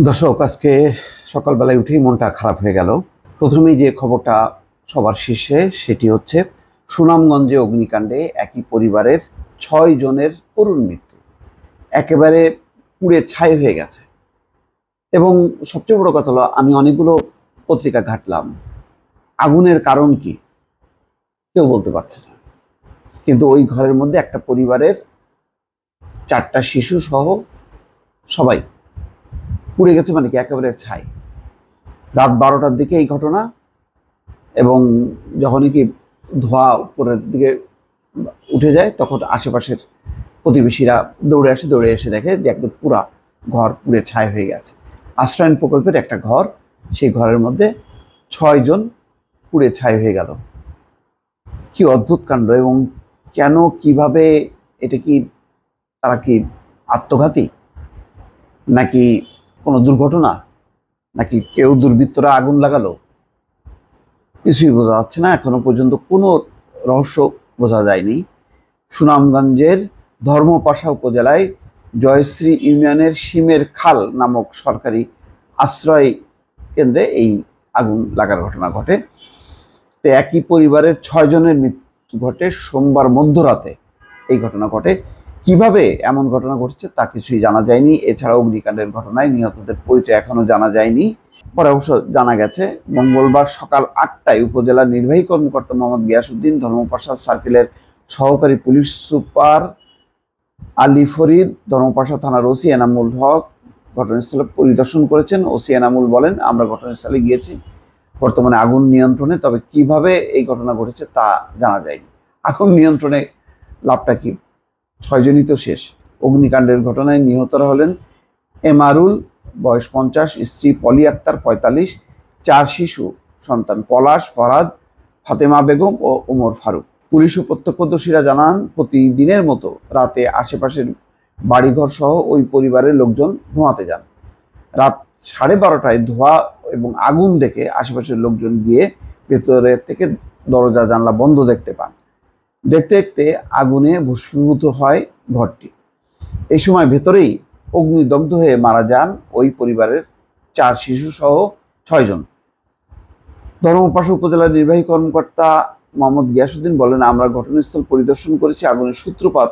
দর্শক, আজকে সকালবেলায় উঠেই মনটা খারাপ হয়ে গেল। প্রথমেই যে খবরটা সবার শীর্ষে সেটি হচ্ছে সুনামগঞ্জে অগ্নিকাণ্ডে একই পরিবারের ৬ জনের করুণ মৃত্যু। একেবারে পুড়ে ছাই হয়ে গেছে। এবং সবচেয়ে বড় কথা হলো, আমি অনেকগুলো পত্রিকা ঘাঁটলাম, আগুনের কারণ কি কেউ বলতে পারছে না। কিন্তু ওই ঘরের মধ্যে একটা পরিবারের 4টা শিশু সহ সবাই পুড়ে গেছে, মানে কি একেবারে ছাই। রাত 12টার দিকে এই ঘটনা, এবং যখনই কি ধোঁয়া উপরের দিকে উঠে যায় তখন আশেপাশের প্রতিবেশীরা দৌড়ে এসে দেখে যে একদম পুরা ঘর পুড়ে ছাই হয়ে গেছে। আশ্রয়ণ প্রকল্পের একটা ঘর, সেই ঘরের মধ্যে 6 জন পুড়ে ছাই হয়ে গেল। কি অদ্ভুত কাণ্ড! এবং কেন, কিভাবে, এটা কি তারা কি আত্মঘাতী, নাকি কোনো দুর্ঘটনা, নাকি কেউ দুর্বৃত্তরা আগুন লাগালো, কিছুই বোঝা যাচ্ছে না। এখনো পর্যন্ত কোনো রহস্য বোঝা যায়নি। সুনামগঞ্জের ধর্মপাশা উপজেলায় জয়শ্রী ইউনিয়নের শিমের খাল নামক সরকারি আশ্রয় কেন্দ্রে এই আগুন লাগার ঘটনা ঘটে। তো একই পরিবারের 6 জনের মৃত্যু ঘটে সোমবার মধ্যরাতে। এই ঘটনা ঘটে। কিভাবে এমন ঘটনা ঘটছে তা কিছুই জানা যায়নি। এছাড়া অগ্নিকাণ্ডের ঘটনায় নিহতদের পরিচয় এখনো জানা যায়নি। পরে অবশ্য জানা গেছে মঙ্গলবার সকাল 8টায় উপজেলার নির্বাহী কর্মকর্তা মোহাম্মদ গিয়াসউদ্দিন, ধর্মপাশা সার্কেলের সহকারী পুলিশ সুপার আলী ফরিদ, ধর্মপাশা থানার ওসি এনামুল হক ঘটনাস্থলে পরিদর্শন করেছেন। ওসি এনামুল বলেন, আমরা ঘটনাস্থলে গিয়েছি, বর্তমানে আগুন নিয়ন্ত্রণে, তবে কিভাবে এই ঘটনা ঘটেছে তা জানা যায়নি। আগুন নিয়ন্ত্রণে লাভটা কি? 6 জনই তো শেষ। অগ্নিকাণ্ডের ঘটনায় নিহতরা হলেন এমারুল, বয়স 50, স্ত্রী পলি আক্তার 45, 4 শিশু সন্তান পলাশ, ফরাদ, ফাতেমা বেগম ও ওমর ফারুক। পুলিশ ও প্রত্যক্ষদর্শীরা জানান, প্রতিদিনের মতো রাতে আশেপাশের বাড়িঘর সহ ওই পরিবারের লোকজন ঘুমাতে যান। রাত 12:30টায় ধোঁয়া এবং আগুন দেখে আশেপাশের লোকজন গিয়ে ভেতরের থেকে দরজা জানলা বন্ধ দেখতে পান। দেখতে দেখতে আগুনে ভস্মীভূত হয় ঘরটি। এই সময় ভেতরেই অগ্নিদগ্ধ হয়ে মারা যান ওই পরিবারের 4 শিশু সহ 6 জন। ধর্মপাশা উপজেলার নির্বাহী কর্মকর্তা মোহাম্মদ গিয়াসউদ্দিন বলেন, আমরা ঘটনাস্থল পরিদর্শন করেছি। আগুনের সূত্রপাত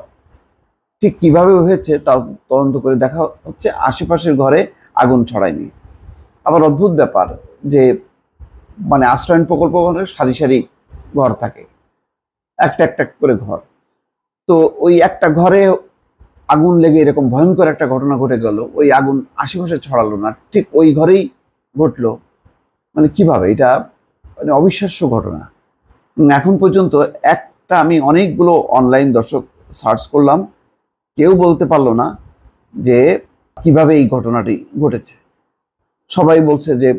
ঠিক কিভাবে হয়েছে তা তদন্ত করে দেখা হচ্ছে। আশেপাশের ঘরে আগুন ছড়ায়নি। আবার অদ্ভুত ব্যাপার যে মানে আশ্রয়ণ প্রকল্প সারি সারি ঘর থাকে, একটা একটা করে ঘর। তো ওই একটা ঘরে আগুন লেগে এরকম ভয়ঙ্কর একটা ঘটনা ঘটে গেল, ওই আগুন আশেপাশে ছড়ালো না, ঠিক ওই ঘরেই ঘটলো। মানে কিভাবে? এটা মানে অবিশ্বাস্য ঘটনা। এখন পর্যন্ত একটা, আমি অনেকগুলো অনলাইন দর্শক সার্চ করলাম, কেউ বলতে পারলো না যে কিভাবে এই ঘটনাটি ঘটেছে। সবাই বলছে যে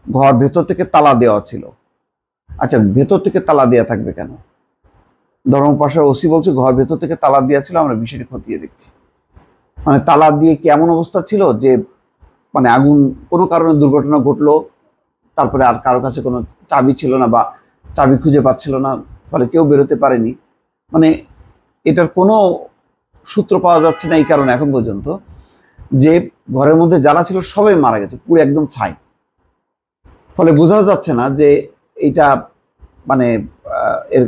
ঘর ভেতর থেকে তালা দেওয়া ছিল। আচ্ছা, ভেতর থেকে তালা দেওয়া থাকবে কেন? ধর্মপাশার ওসি বলছে ঘর ভেতর থেকে তালা দেওয়া ছিল, আমরা বিষয়টি খতিয়ে দেখছি। মানে তালা দিয়ে কি এমন অবস্থা ছিল যে মানে আগুন কোনো কারণে দুর্ঘটনা ঘটলো, তারপরে আর কারো কাছে কোনো চাবি ছিল না বা চাবি খুঁজে পাচ্ছিল না, ফলে কেউ বেরোতে পারেনি। মানে এটার কোনো সূত্র পাওয়া যাচ্ছে না। এই কারণে এখন পর্যন্ত যে ঘরের মধ্যে যারা ছিল সবাই মারা গেছে, পুরো একদম ছাই। ফলে বোঝা যাচ্ছে না যে এটা মানে এর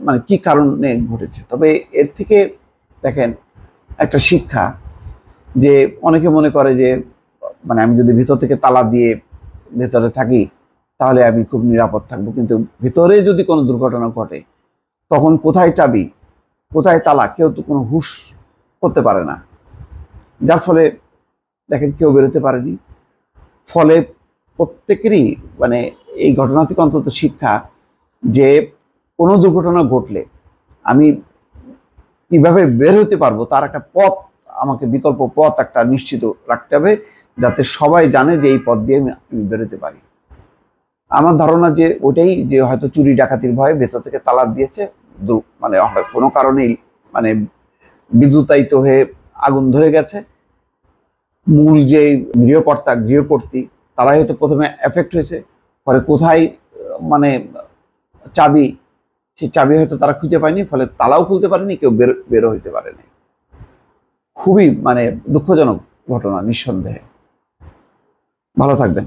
মানে কি কারণে ঘটেছে। তবে এর থেকে দেখেন একটা শিক্ষা, যে অনেকে মনে করে যে মানে আমি যদি ভেতর থেকে তালা দিয়ে ভেতরে থাকি তাহলে আমি খুব নিরাপদ থাকবো, কিন্তু ভেতরে যদি কোনো দুর্ঘটনা ঘটে তখন কোথায় চাবি, কোথায় তালা, কেউ তো কোনো হুঁশ করতে পারে না। যার ফলে দেখেন কেউ বেরোতে পারেনি। ফলে প্রত্যেকেরই মানে এই ঘটনা থেকে অন্তত শিক্ষা, যে কোনো দুর্ঘটনা ঘটলে আমি কিভাবে বের হতে পারবো তার একটা পথ, আমাকে বিকল্প পথ একটা নিশ্চিত রাখতে হবে, যাতে সবাই জানে যে এই পথ দিয়ে আমি বেরোতে পারি। আমার ধারণা যে ওটাই, যে হয়তো চুরি ডাকাতির ভয়ে ভেতর থেকে তালা দিয়েছে, মানে কোনো কারণেই মানে বিদ্যুতায়িত হয়ে আগুন ধরে গেছে। মূল যে গৃহকর্ত্রী তারাই হয়তো প্রথমে এফেক্ট হয়েছে। পরে কোথায় মানে চাবি, সেই চাবি হয়তো তারা খুঁজে পায়নি, ফলে তালাও খুলতে পারেনি, কেউ বেরো হইতে পারেনি। খুবই মানে দুঃখজনক ঘটনা নিঃসন্দেহে। ভালো থাকবেন।